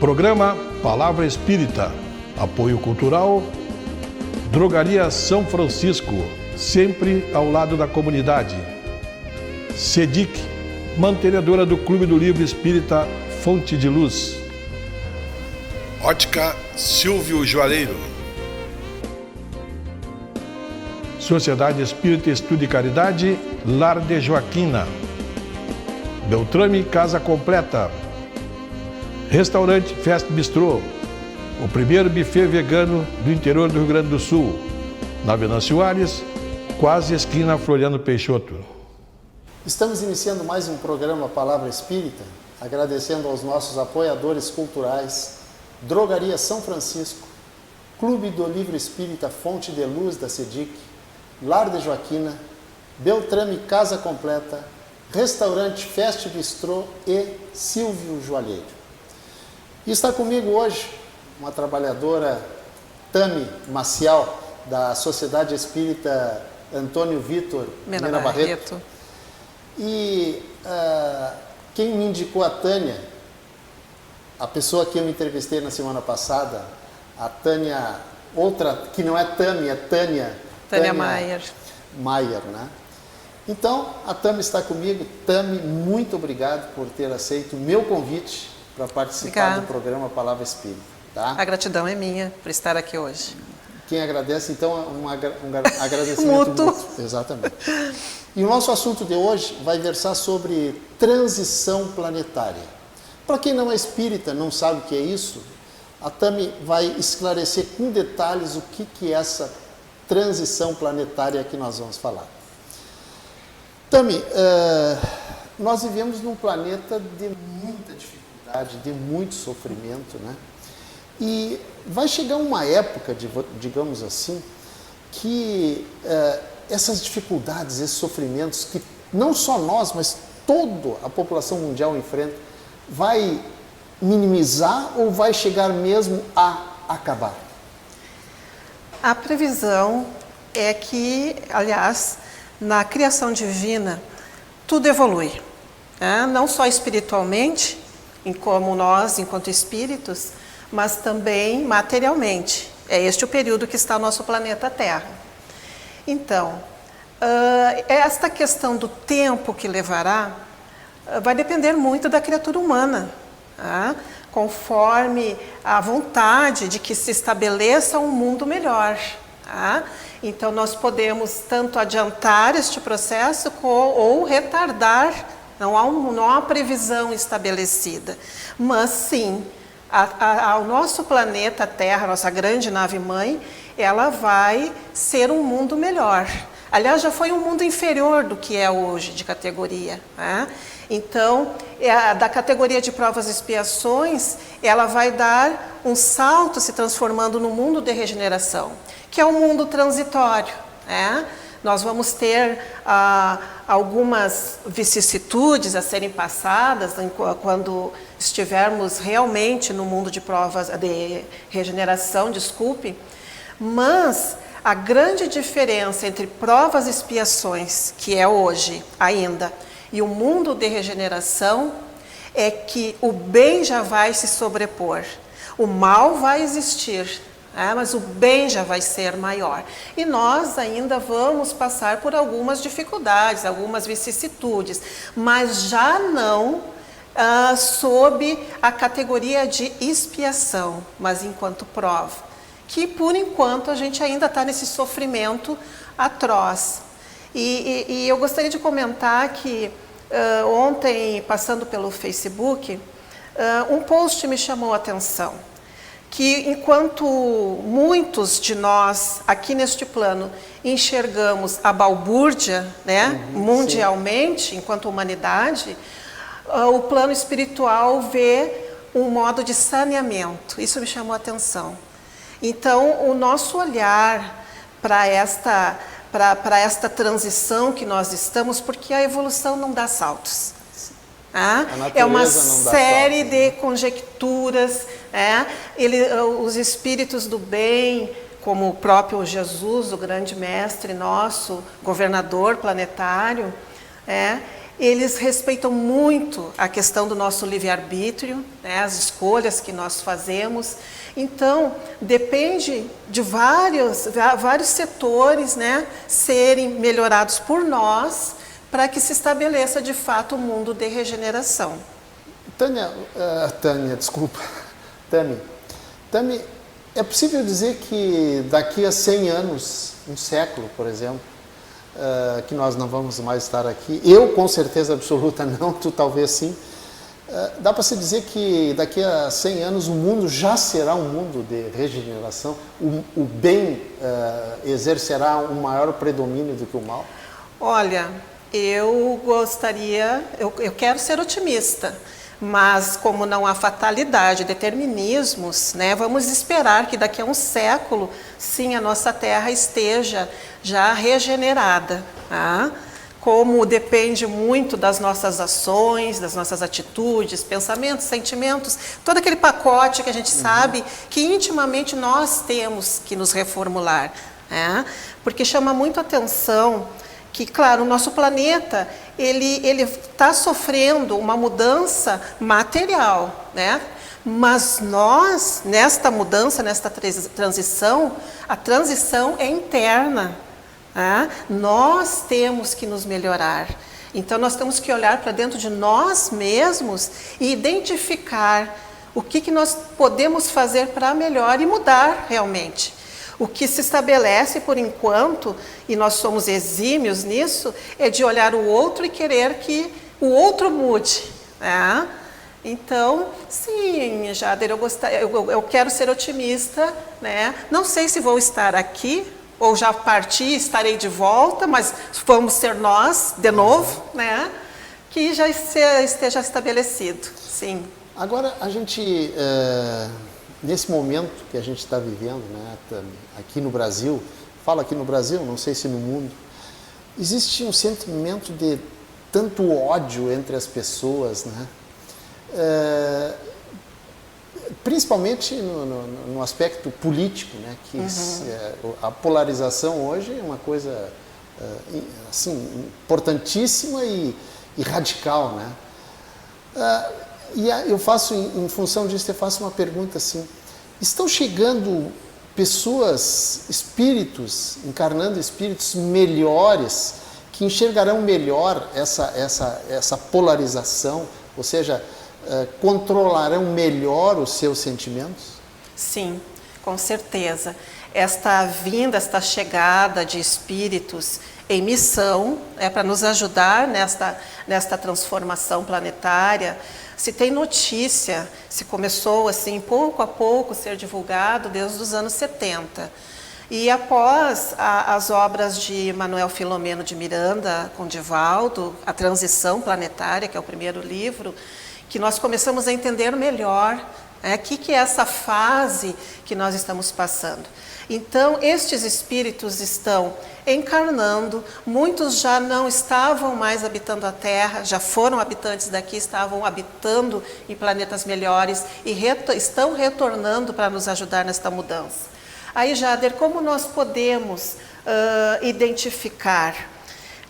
Programa Palavra Espírita. Apoio cultural. Drogaria São Francisco, sempre ao lado da comunidade. SEDIC, mantenedora do Clube do Livro Espírita Fonte de Luz. Ótica Silvio Joalheiro. Sociedade Espírita Estudo e Caridade, Lar de Joaquina. Beltrame Casa Completa. Restaurante Fest Bistrô, o primeiro buffet vegano do interior do Rio Grande do Sul, na Venâncio Aires, quase esquina Floriano Peixoto. Estamos iniciando mais um programa Palavra Espírita, agradecendo aos nossos apoiadores culturais, Drogaria São Francisco, Clube do Livro Espírita Fonte de Luz da SEDIC, Lar de Joaquina, Beltrame Casa Completa, Restaurante Fest Bistrô e Silvio Joalheiro. E está comigo hoje uma trabalhadora, Tami Maciel, da Sociedade Espírita Antônio Vitor Mena Barreto. E quem me indicou a Tânia, a pessoa que eu entrevistei na semana passada, a Tânia, outra que não é Tami, é Tânia Maier, né? Então, a Tami está comigo. Tami, muito obrigado por ter aceito o meu convite para participar do programa Palavra Espírita. Tá? A gratidão é minha por estar aqui hoje. Quem agradece, então, um agradecimento mútuo. Exatamente. E o nosso assunto de hoje vai versar sobre transição planetária. Para quem não é espírita, não sabe o que é isso, a Tami vai esclarecer com detalhes o que é essa transição planetária que nós vamos falar. Tami, nós vivemos num planeta de muita dificuldade, de muito sofrimento, né? E vai chegar uma época, digamos assim, que essas dificuldades, esses sofrimentos que não só nós, mas toda a população mundial enfrenta, vai minimizar ou vai chegar mesmo a acabar? A previsão é que, aliás, na criação divina, tudo evolui, né? Não só espiritualmente, como nós, enquanto espíritos, mas também materialmente. É este o período que está o nosso planeta Terra. Então, esta questão do tempo que levará vai depender muito da criatura humana, tá? Conforme a vontade de que se estabeleça um mundo melhor. Tá? Então, nós podemos tanto adiantar este processo ou retardar, não há uma previsão estabelecida, mas sim, ao nosso planeta Terra, nossa grande nave-mãe, ela vai ser um mundo melhor. Aliás, já foi um mundo inferior do que é hoje, de categoria. Né? Então, da categoria de provas e expiações, ela vai dar um salto se transformando no mundo de regeneração, que é um mundo transitório. Né? Nós vamos ter algumas vicissitudes a serem passadas quando estivermos realmente no mundo de provas de regeneração, mas a grande diferença entre provas e expiações, que é hoje ainda, e o mundo de regeneração, é que o bem já vai se sobrepor, o mal vai existir, mas o bem já vai ser maior. E nós ainda vamos passar por algumas dificuldades, algumas vicissitudes, mas já não sob a categoria de expiação, mas enquanto prova, que por enquanto a gente ainda está nesse sofrimento atroz. E eu gostaria de comentar que ontem, passando pelo Facebook, um post me chamou a atenção, que enquanto muitos de nós aqui neste plano enxergamos a balbúrdia, né, mundialmente, sim, enquanto humanidade, o plano espiritual vê um modo de saneamento. Isso me chamou a atenção. Então, o nosso olhar para esta transição que nós estamos, porque a evolução não dá saltos. É uma série de conjecturas. Os espíritos do bem, como o próprio Jesus, o grande mestre nosso, governador planetário, eles respeitam muito a questão do nosso livre-arbítrio, né, as escolhas que nós fazemos. Então, depende de vários setores, né, serem melhorados por nós, para que se estabeleça de fato o mundo de regeneração. Tami, é possível dizer que daqui a 100 anos, um século, por exemplo, que nós não vamos mais estar aqui, eu com certeza absoluta não, tu talvez sim, dá para se dizer que daqui a 100 anos o mundo já será um mundo de regeneração, o bem exercerá um maior predomínio do que o mal? Olha, eu quero ser otimista, mas como não há fatalidade, determinismos, né, vamos esperar que daqui a um século, sim, a nossa Terra esteja já regenerada, tá? Como depende muito das nossas ações, das nossas atitudes, pensamentos, sentimentos, todo aquele pacote que a gente sabe que intimamente nós temos que nos reformular, né? Porque chama muito atenção que, claro, o nosso planeta, ele está sofrendo uma mudança material, né? Mas nós, nesta mudança, nesta transição, a transição é interna, né? Nós temos que nos melhorar. Então, nós temos que olhar para dentro de nós mesmos e identificar o que nós podemos fazer para melhor e mudar realmente. O que se estabelece por enquanto, e nós somos exímios nisso, é de olhar o outro e querer que o outro mude, né? Então, sim, Jader, eu quero ser otimista, né? Não sei se vou estar aqui, ou já parti, estarei de volta, mas vamos ser nós, de novo, né? Que já esteja estabelecido, sim. Agora, a gente... Nesse momento que a gente está vivendo, né, aqui no Brasil, falo aqui no Brasil, não sei se no mundo, existe um sentimento de tanto ódio entre as pessoas, né? Principalmente no aspecto político, né, que a polarização hoje é uma coisa assim, importantíssima e radical, né? E eu faço, em função disso, eu faço uma pergunta assim: estão chegando pessoas, espíritos, encarnando espíritos melhores, que enxergarão melhor essa polarização, ou seja, controlarão melhor os seus sentimentos? Sim, com certeza. Esta chegada de espíritos em missão é para nos ajudar nesta transformação planetária. Se tem notícia, se começou assim pouco a pouco ser divulgado desde os anos 70. E após as obras de Manuel Filomeno de Miranda com Divaldo, A Transição Planetária, que é o primeiro livro, que nós começamos a entender melhor o que é essa fase que nós estamos passando. Então, estes espíritos estão encarnando, muitos já não estavam mais habitando a Terra, já foram habitantes daqui, estavam habitando em planetas melhores e estão retornando para nos ajudar nesta mudança. Aí, Jader, como nós podemos identificar?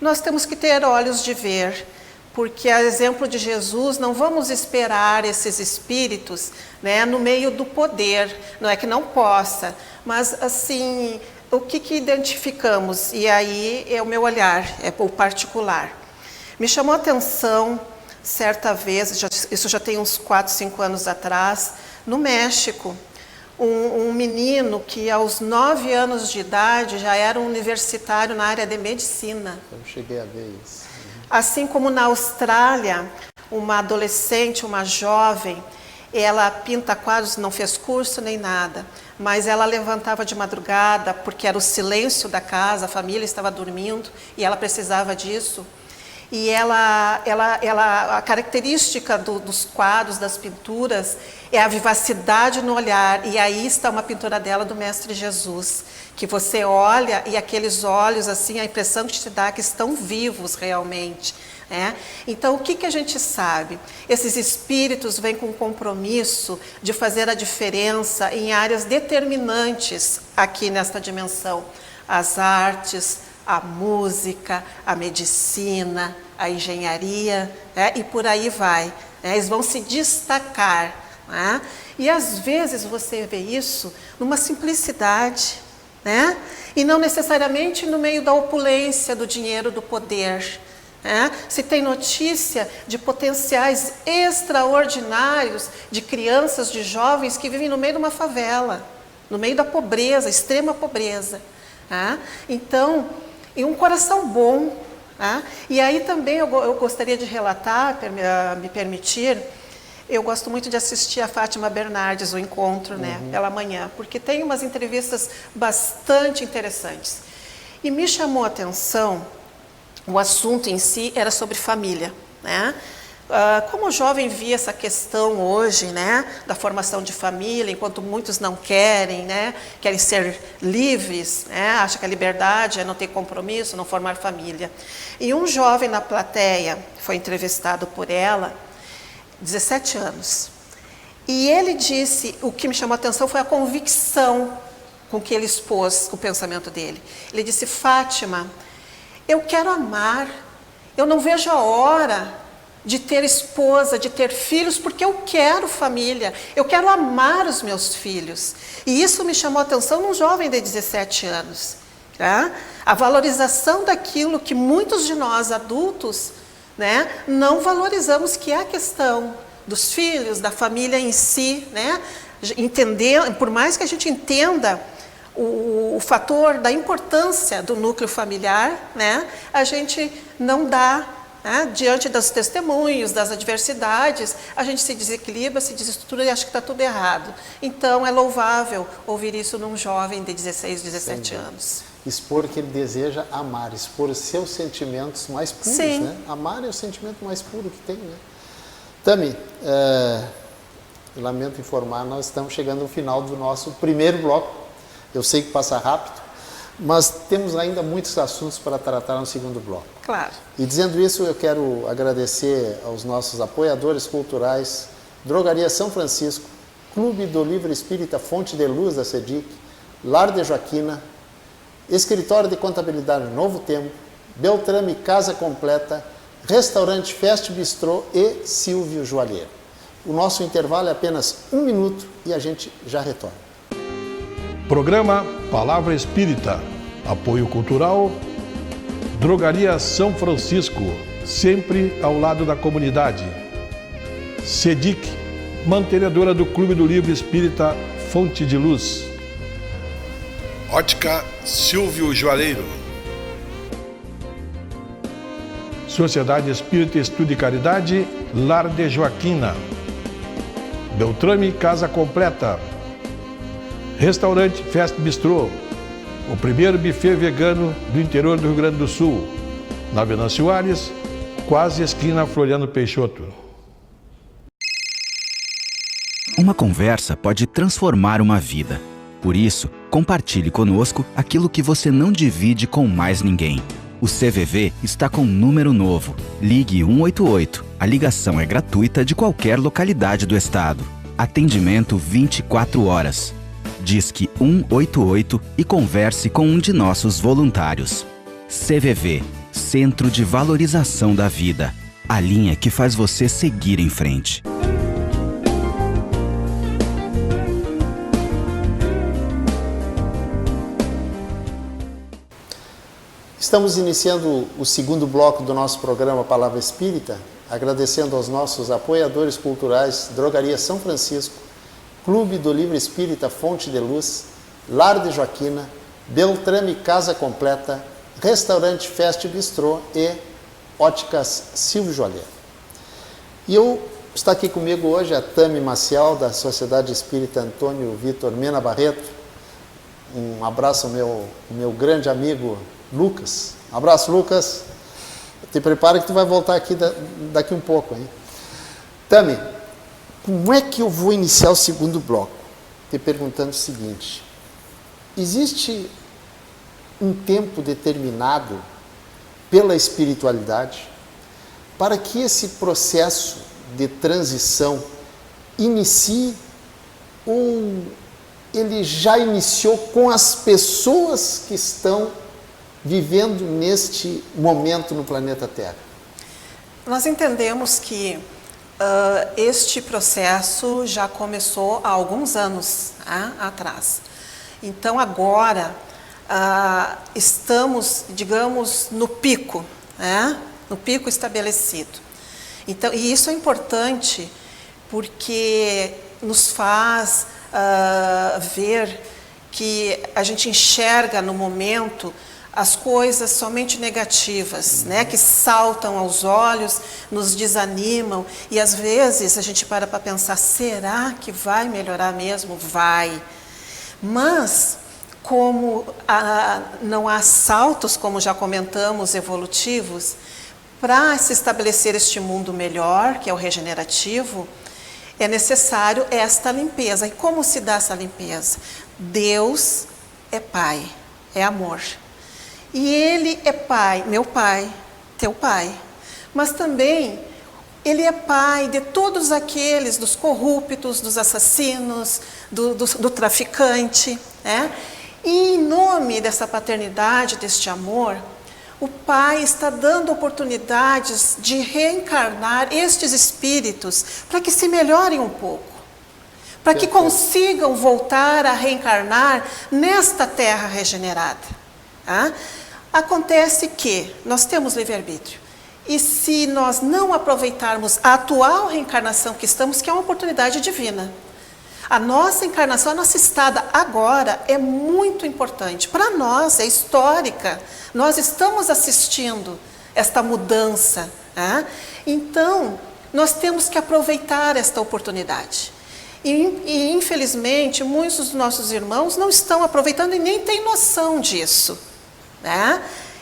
Nós temos que ter olhos de ver, porque, a exemplo de Jesus, não vamos esperar esses espíritos, né, no meio do poder, não é que não possa, mas assim, o que identificamos? E aí é o meu olhar, é o particular. Me chamou a atenção, certa vez, isso já tem uns 4, 5 anos atrás, no México, um menino que aos 9 anos de idade já era um universitário na área de medicina. Eu cheguei a ver isso. Assim como na Austrália, uma adolescente, uma jovem, ela pinta quadros, não fez curso nem nada, mas ela levantava de madrugada, porque era o silêncio da casa, a família estava dormindo e ela precisava disso. E a característica dos quadros, das pinturas, é a vivacidade no olhar. E aí está uma pintura dela do Mestre Jesus, que você olha e aqueles olhos, assim, a impressão que te dá que estão vivos realmente. Né? Então, o que a gente sabe? Esses espíritos vêm com o compromisso de fazer a diferença em áreas determinantes aqui nesta dimensão. As artes, a música, a medicina, a engenharia, né? E por aí vai. Né? Eles vão se destacar. Né? E às vezes você vê isso numa simplicidade, né? E não necessariamente no meio da opulência, do dinheiro, do poder. Né? Se tem notícia de potenciais extraordinários de crianças, de jovens que vivem no meio de uma favela, no meio da pobreza, extrema pobreza. Né? Então, e um coração bom. Né? E aí também eu gostaria de relatar, me permitir, eu gosto muito de assistir a Fátima Bernardes, o encontro, né, pela manhã, porque tem umas entrevistas bastante interessantes. E me chamou a atenção, o assunto em si era sobre família, né? Como o jovem via essa questão hoje, né, da formação de família, enquanto muitos não querem, né, querem ser livres, né, acham que a liberdade é não ter compromisso, não formar família. E um jovem na plateia, foi entrevistado por ela, 17 anos. E ele disse, o que me chamou a atenção foi a convicção com que ele expôs o pensamento dele. Ele disse: Fátima, eu quero amar, eu não vejo a hora de ter esposa, de ter filhos, porque eu quero família, eu quero amar os meus filhos. E isso me chamou a atenção num jovem de 17 anos. Tá? A valorização daquilo que muitos de nós adultos, né, não valorizamos, que é a questão dos filhos, da família em si, né? Entender, por mais que a gente entenda o fator da importância do núcleo familiar, né, a gente não dá, né, diante dos testemunhos, das adversidades, a gente se desequilibra, se desestrutura e acha que está tudo errado. Então é louvável ouvir isso num jovem de 16, 17 anos. Expor que ele deseja amar, expor os seus sentimentos mais puros. Sim. Né? Amar é o sentimento mais puro que tem. Né? Tami, lamento informar, nós estamos chegando ao final do nosso primeiro bloco. Eu sei que passa rápido, mas temos ainda muitos assuntos para tratar no segundo bloco. Claro. E dizendo isso, eu quero agradecer aos nossos apoiadores culturais, Drogaria São Francisco, Clube do Livro Espírita Fonte de Luz da SEDIC, Lar de Joaquina, Escritório de Contabilidade Novo Tempo, Beltrame Casa Completa, Restaurante Fest Bistrô e Silvio Joalheiro. O nosso intervalo é apenas 1 minuto e a gente já retorna. Programa Palavra Espírita. Apoio cultural. Drogaria São Francisco, sempre ao lado da comunidade. SEDIC, mantenedora do Clube do Livro Espírita Fonte de Luz. Ótica Silvio Joalheiro. Sociedade Espírita Estudo e Caridade, Lar de Joaquina. Beltrame Casa Completa. Restaurante Fest Bistrô, o primeiro buffet vegano do interior do Rio Grande do Sul. Na Venâncio Aires, quase esquina Floriano Peixoto. Uma conversa pode transformar uma vida. Por isso, compartilhe conosco aquilo que você não divide com mais ninguém. O CVV está com um número novo. Ligue 188. A ligação é gratuita de qualquer localidade do estado. Atendimento 24 horas. Disque 188 e converse com um de nossos voluntários. CVV, Centro de Valorização da Vida. A linha que faz você seguir em frente. Estamos iniciando o segundo bloco do nosso programa Palavra Espírita, agradecendo aos nossos apoiadores culturais, Drogaria São Francisco, Clube do Livro Espírita Fonte de Luz, Lar de Joaquina, Beltrame Casa Completa, Restaurante Fest Bistrô e Óticas Silvio Joalheiro. E está aqui comigo hoje a Tami Maciel, da Sociedade Espírita Antônio Vitor Mena Barreto. Um abraço ao meu grande amigo Lucas. Um abraço, Lucas. Te prepara que tu vai voltar aqui daqui um pouco, hein? Tami, como é que eu vou iniciar o segundo bloco? Te perguntando o seguinte: existe um tempo determinado pela espiritualidade para que esse processo de transição inicie, ou ele já iniciou com as pessoas que estão vivendo neste momento no planeta Terra? Nós entendemos que este processo já começou há alguns anos atrás. Então, agora, estamos, digamos, no pico, no pico estabelecido. Então, e isso é importante porque nos faz ver que a gente enxerga no momento as coisas somente negativas, que saltam aos olhos, nos desanimam, e às vezes a gente para pensar, será que vai melhorar mesmo? Vai. Mas, como não há saltos, como já comentamos, evolutivos, para se estabelecer este mundo melhor, que é o regenerativo, é necessário esta limpeza. E como se dá essa limpeza? Deus é Pai, é amor. E Ele é Pai, meu Pai, teu Pai. Mas também Ele é Pai de todos aqueles, dos corruptos, dos assassinos, do traficante. E em nome dessa paternidade, deste amor, o Pai está dando oportunidades de reencarnar estes espíritos para que se melhorem um pouco, para que consigam voltar a reencarnar nesta terra regenerada. Acontece que nós temos livre-arbítrio, e se nós não aproveitarmos a atual reencarnação que estamos, que é uma oportunidade divina, a nossa encarnação, a nossa estada agora é muito importante. Para nós, é histórica. Nós estamos assistindo esta mudança. Então, nós temos que aproveitar esta oportunidade. E infelizmente, muitos dos nossos irmãos não estão aproveitando e nem têm noção disso.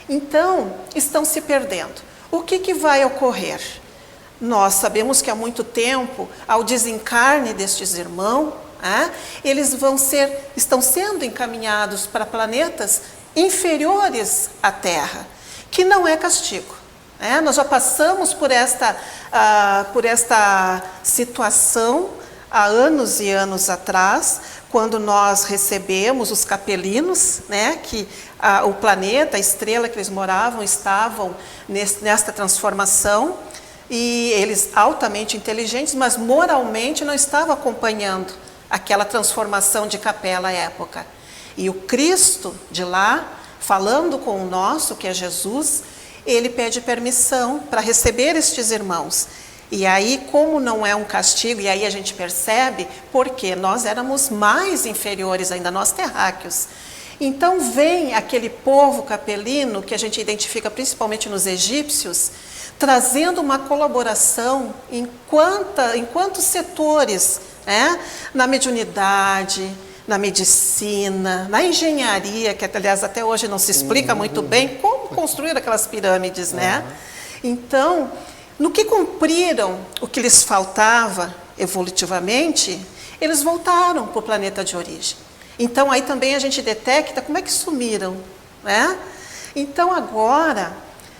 Então, estão se perdendo. O que vai ocorrer? Nós sabemos que há muito tempo, ao desencarne destes irmãos, eles estão sendo encaminhados para planetas inferiores à Terra, que não é castigo. Nós já passamos por esta situação há anos e anos atrás, quando nós recebemos os capelinos, que o planeta, a estrela que eles moravam, estavam nesta transformação, e eles altamente inteligentes, mas moralmente não estavam acompanhando aquela transformação de Capela à época. E o Cristo de lá, falando com o nosso, que é Jesus, ele pede permissão para receber estes irmãos. E aí, como não é um castigo, e aí a gente percebe, porque nós éramos mais inferiores ainda, nós terráqueos. Então vem aquele povo capelino, que a gente identifica principalmente nos egípcios, trazendo uma colaboração em quantos setores, na mediunidade, na medicina, na engenharia, que aliás até hoje não se explica muito bem como construir aquelas pirâmides, Então, no que cumpriram o que lhes faltava evolutivamente, eles voltaram para o planeta de origem. Então, aí também a gente detecta como é que sumiram, Então, agora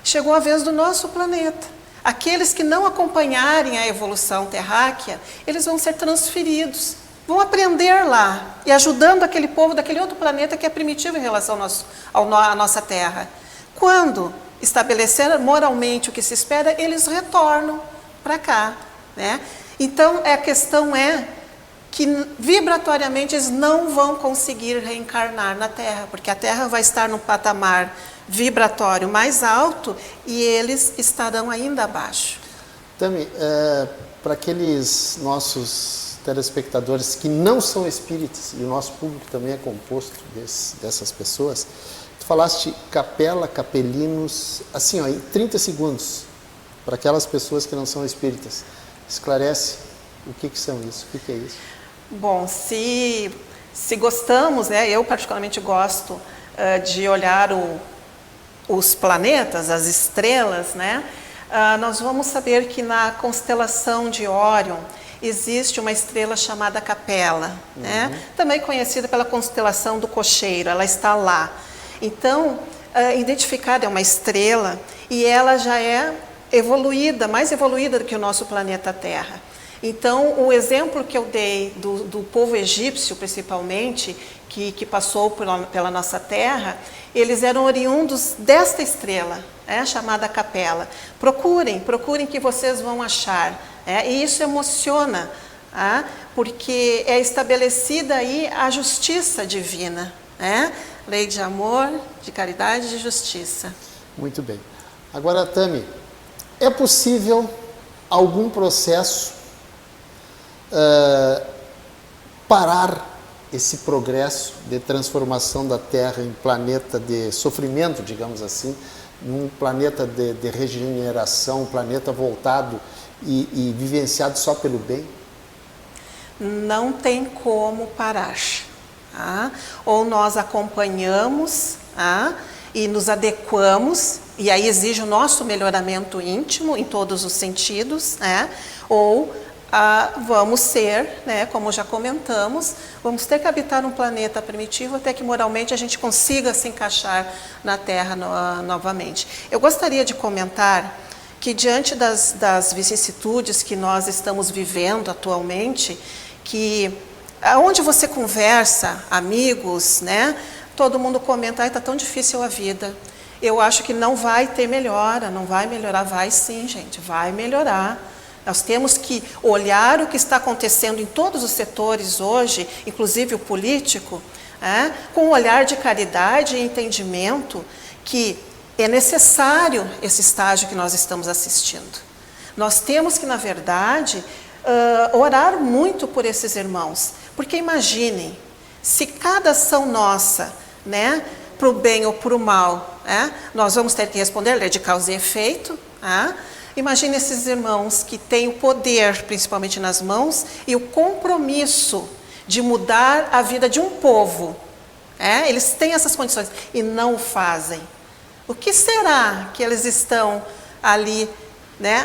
chegou a vez do nosso planeta. Aqueles que não acompanharem a evolução terráquea, eles vão ser transferidos, vão aprender lá, e ajudando aquele povo daquele outro planeta que é primitivo em relação à nossa Terra. Quando estabelecer moralmente o que se espera, eles retornam para cá. Então, a questão é que vibratoriamente eles não vão conseguir reencarnar na Terra, porque a Terra vai estar num patamar vibratório mais alto e eles estarão ainda abaixo. Tami, para aqueles nossos telespectadores que não são espíritas, e o nosso público também é composto dessas pessoas, tu falaste capela, capelinos, assim, em 30 segundos, para aquelas pessoas que não são espíritas. Esclarece o que são isso, o que é isso? Bom, se gostamos, eu particularmente gosto de olhar os planetas, as estrelas, nós vamos saber que na constelação de Órion existe uma estrela chamada Capela, também conhecida pela constelação do Cocheiro, ela está lá. Então, identificada é uma estrela e ela já é evoluída, mais evoluída do que o nosso planeta Terra. Então, o exemplo que eu dei do povo egípcio, principalmente, que passou pela nossa terra, eles eram oriundos desta estrela, chamada Capela. Procurem que vocês vão achar. E isso emociona, porque é estabelecida aí a justiça divina. Lei de amor, de caridade e de justiça. Muito bem. Agora, Tami, é possível algum processo parar esse progresso de transformação da Terra em planeta de sofrimento, digamos assim, num planeta de regeneração, um planeta voltado e vivenciado só pelo bem? Não tem como parar. Ou nós acompanhamos e nos adequamos, e aí exige o nosso melhoramento íntimo em todos os sentidos, ou vamos ser, como já comentamos, vamos ter que habitar um planeta primitivo até que moralmente a gente consiga se encaixar na Terra novamente. Eu gostaria de comentar que diante das vicissitudes que nós estamos vivendo atualmente, que onde você conversa, amigos, todo mundo comenta, está tão difícil a vida. Eu acho que não vai ter melhora, não vai melhorar. Vai sim, gente, vai melhorar. Nós temos que olhar o que está acontecendo em todos os setores hoje, inclusive o político, com um olhar de caridade e entendimento que é necessário esse estágio que nós estamos assistindo. Nós temos que, na verdade, orar muito por esses irmãos, porque imaginem, se cada ação nossa, para o bem ou para o mal, nós vamos ter que responder lei de causa e efeito. Imagine esses irmãos que têm o poder, principalmente nas mãos, e o compromisso de mudar a vida de um povo. Eles têm essas condições e não o fazem. O que será que eles estão ali,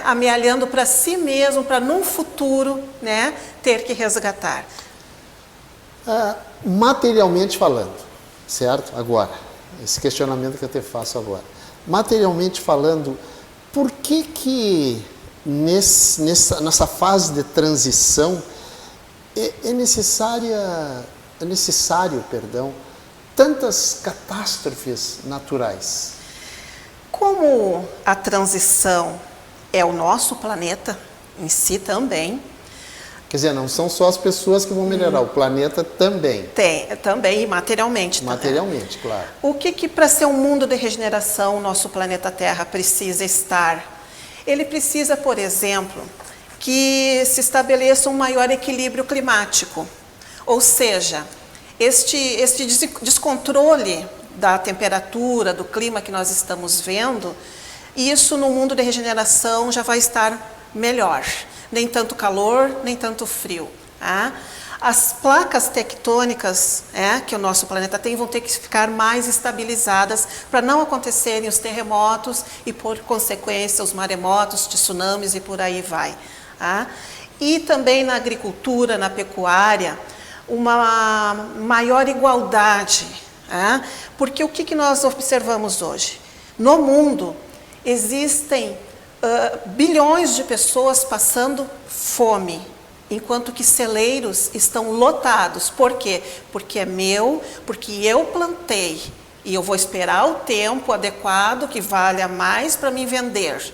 amealhando para si mesmo, para num futuro, ter que resgatar? Materialmente falando, certo? Agora, esse questionamento que eu te faço agora. Materialmente falando, por que nessa fase de transição é necessário, tantas catástrofes naturais? Como a transição é o nosso planeta em si também. Quer dizer, não são só as pessoas que vão melhorar, o planeta também. Também, e materialmente. Materialmente, claro. O que para ser um mundo de regeneração, o nosso planeta Terra precisa estar? Ele precisa, por exemplo, que se estabeleça um maior equilíbrio climático. Ou seja, este descontrole da temperatura, do clima que nós estamos vendo, isso no mundo de regeneração já vai estar melhor. Nem tanto calor, nem tanto frio. As placas tectônicas que o nosso planeta tem vão ter que ficar mais estabilizadas para não acontecerem os terremotos e, por consequência, os maremotos, tsunamis e por aí vai. E também na agricultura, na pecuária, uma maior igualdade. Porque o que nós observamos hoje? No mundo existem bilhões de pessoas passando fome, enquanto que celeiros estão lotados. Por quê? Porque é meu, porque eu plantei e eu vou esperar o tempo adequado que valha mais para me vender,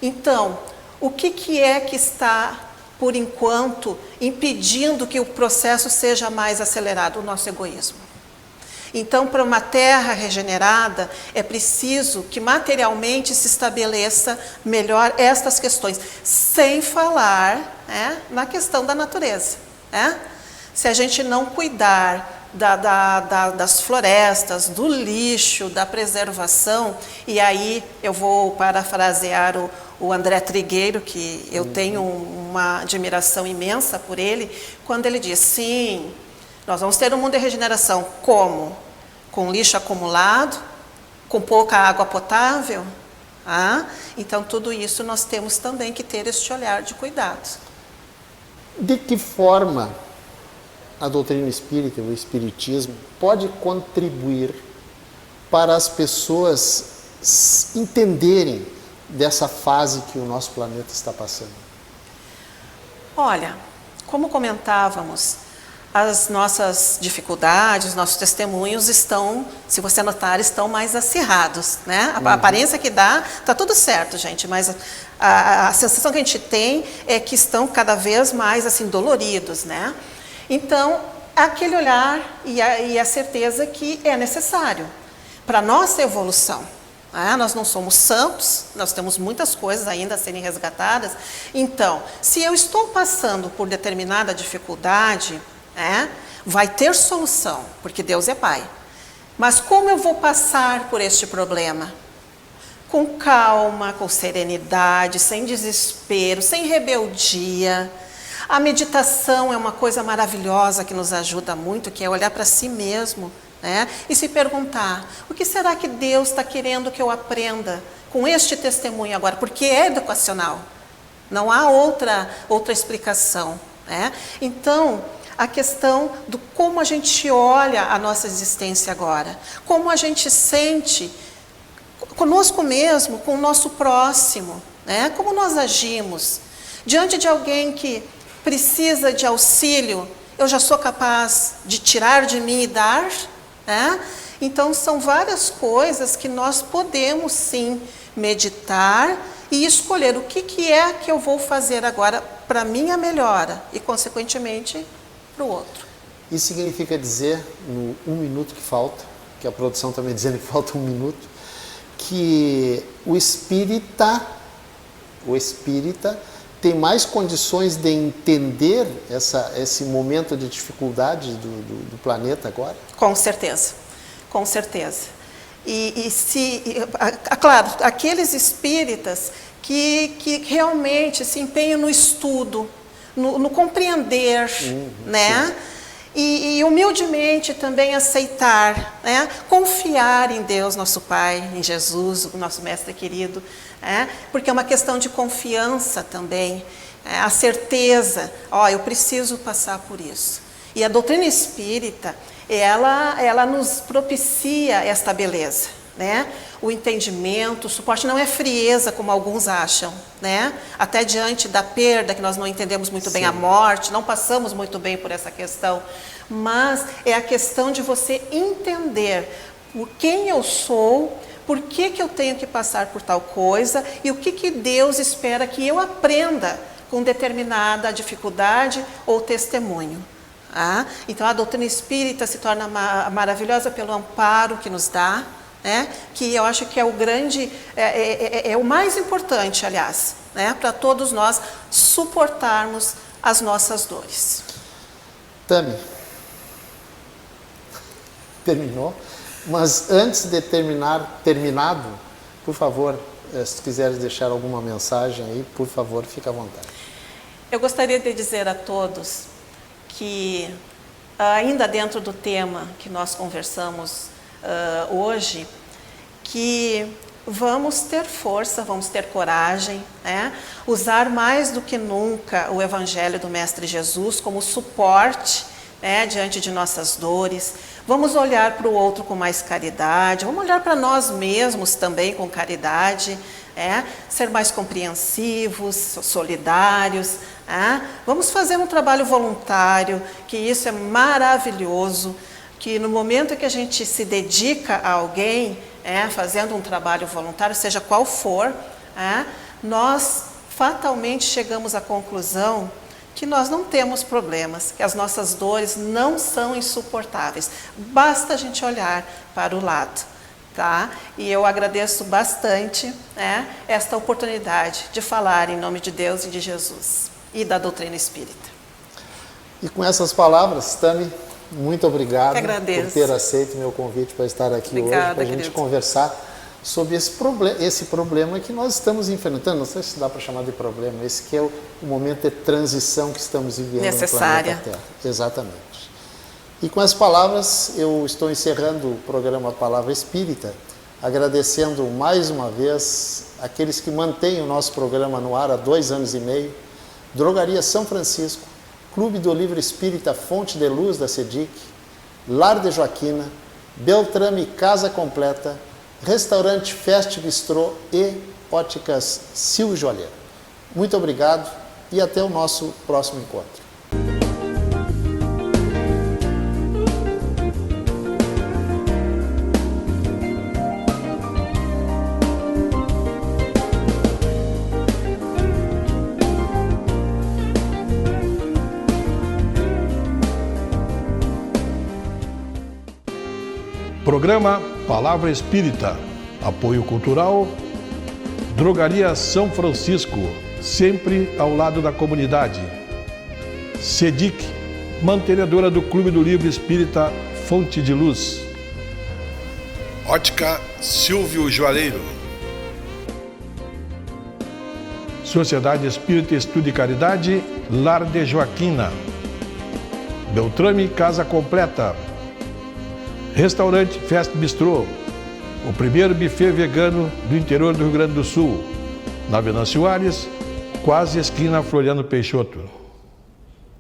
Então, o que é que está, por enquanto, impedindo que o processo seja mais acelerado? O nosso egoísmo. Então, para uma terra regenerada, é preciso que materialmente se estabeleça melhor estas questões, sem falar na questão da natureza. Se a gente não cuidar das florestas, do lixo, da preservação, e aí eu vou parafrasear o André Trigueiro, que eu tenho uma admiração imensa por ele, quando ele diz, sim, nós vamos ter um mundo de regeneração. Como? Com lixo acumulado, com pouca água potável? Então, tudo isso nós temos também que ter este olhar de cuidado. De que forma a doutrina espírita, o espiritismo, pode contribuir para as pessoas entenderem dessa fase que o nosso planeta está passando? Olha, como comentávamos, as nossas dificuldades, nossos testemunhos estão, se você notar, estão mais acirrados, né? A aparência que dá, tá tudo certo, gente, mas a sensação que a gente tem é que estão cada vez mais assim doloridos, né? Então, aquele olhar e a certeza que é necessário para a nossa evolução. Nós não somos santos, nós temos muitas coisas ainda a serem resgatadas. Então, se eu estou passando por determinada dificuldade, vai ter solução, porque Deus é Pai. Mas como eu vou passar por este problema? Com calma, com serenidade, sem desespero, sem rebeldia. A meditação é uma coisa maravilhosa que nos ajuda muito, que é olhar para si mesmo, né? E se perguntar, o que será que Deus está querendo que eu aprenda com este testemunho agora? Porque é educacional, não há outra explicação, né? Então, a questão do como a gente olha a nossa existência agora, como a gente sente conosco mesmo, com o nosso próximo, né? Como nós agimos diante de alguém que precisa de auxílio, eu já sou capaz de tirar de mim e dar, né? Então são várias coisas que nós podemos sim meditar e escolher o que é que eu vou fazer agora para minha melhora e consequentemente para o outro. Isso significa dizer, no 1 minuto que falta, que a produção está me dizendo que falta 1 minuto, que o espírita tem mais condições de entender esse momento de dificuldade do planeta agora? Com certeza, com certeza. Claro, aqueles espíritas que realmente se empenham no estudo, no compreender, né? E humildemente também aceitar, né? Confiar em Deus, nosso Pai, em Jesus, o nosso Mestre querido, porque é uma questão de confiança também, a certeza, eu preciso passar por isso. E a doutrina espírita, ela nos propicia esta beleza, né? O entendimento, o suporte não é frieza como alguns acham, né? Até diante da perda, que nós não entendemos muito bem a morte, não passamos muito bem por essa questão, mas é a questão de você entender por quem eu sou, por que eu tenho que passar por tal coisa e o que Deus espera que eu aprenda com determinada dificuldade ou testemunho. Então a doutrina espírita se torna maravilhosa pelo amparo que nos dá, né? Que eu acho que é o grande, é o mais importante, aliás, né? Para todos nós suportarmos as nossas dores. Tami, terminou? Mas antes de terminado, por favor, se quiseres deixar alguma mensagem aí, por favor, fique à vontade. Eu gostaria de dizer a todos que, ainda dentro do tema que nós conversamos hoje, que vamos ter força, vamos ter coragem, né? Usar mais do que nunca o Evangelho do Mestre Jesus como suporte, né, diante de nossas dores. Vamos olhar para o outro com mais caridade, vamos olhar para nós mesmos também com caridade, ser mais compreensivos, solidários. Vamos fazer um trabalho voluntário, que isso é maravilhoso, que no momento que a gente se dedica a alguém, fazendo um trabalho voluntário, seja qual for, nós fatalmente chegamos à conclusão que nós não temos problemas, que as nossas dores não são insuportáveis. Basta a gente olhar para o lado, tá? E eu agradeço bastante, esta oportunidade de falar em nome de Deus e de Jesus e da doutrina espírita. E com essas palavras, Tami, muito obrigado por ter aceito o meu convite para estar aqui hoje, para a gente conversar sobre esse problema que nós estamos enfrentando. Não sei se dá para chamar de problema, esse que é o momento de transição que estamos vivendo no planeta Terra. Exatamente. E com as palavras, eu estou encerrando o programa Palavra Espírita, agradecendo mais uma vez aqueles que mantêm o nosso programa no ar há 2 anos e meio, Drogaria São Francisco, Clube do Livro Espírita Fonte de Luz da SEDIC, Lar de Joaquina, Beltrame Casa Completa, Restaurante Fest Bistrô e Óticas Silvio Joalheiro. Muito obrigado e até o nosso próximo encontro. Programa Palavra Espírita. Apoio cultural. Drogaria São Francisco, sempre ao lado da comunidade. SEDIC, mantenedora do Clube do Livro Espírita Fonte de Luz. Ótica Silvio Joalheiro. Sociedade Espírita Estudo e Caridade, Lar de Joaquina. Beltrame Casa Completa. Restaurante Fest Bistrô, o primeiro buffet vegano do interior do Rio Grande do Sul, na Venâncio Aires, quase esquina Floriano Peixoto.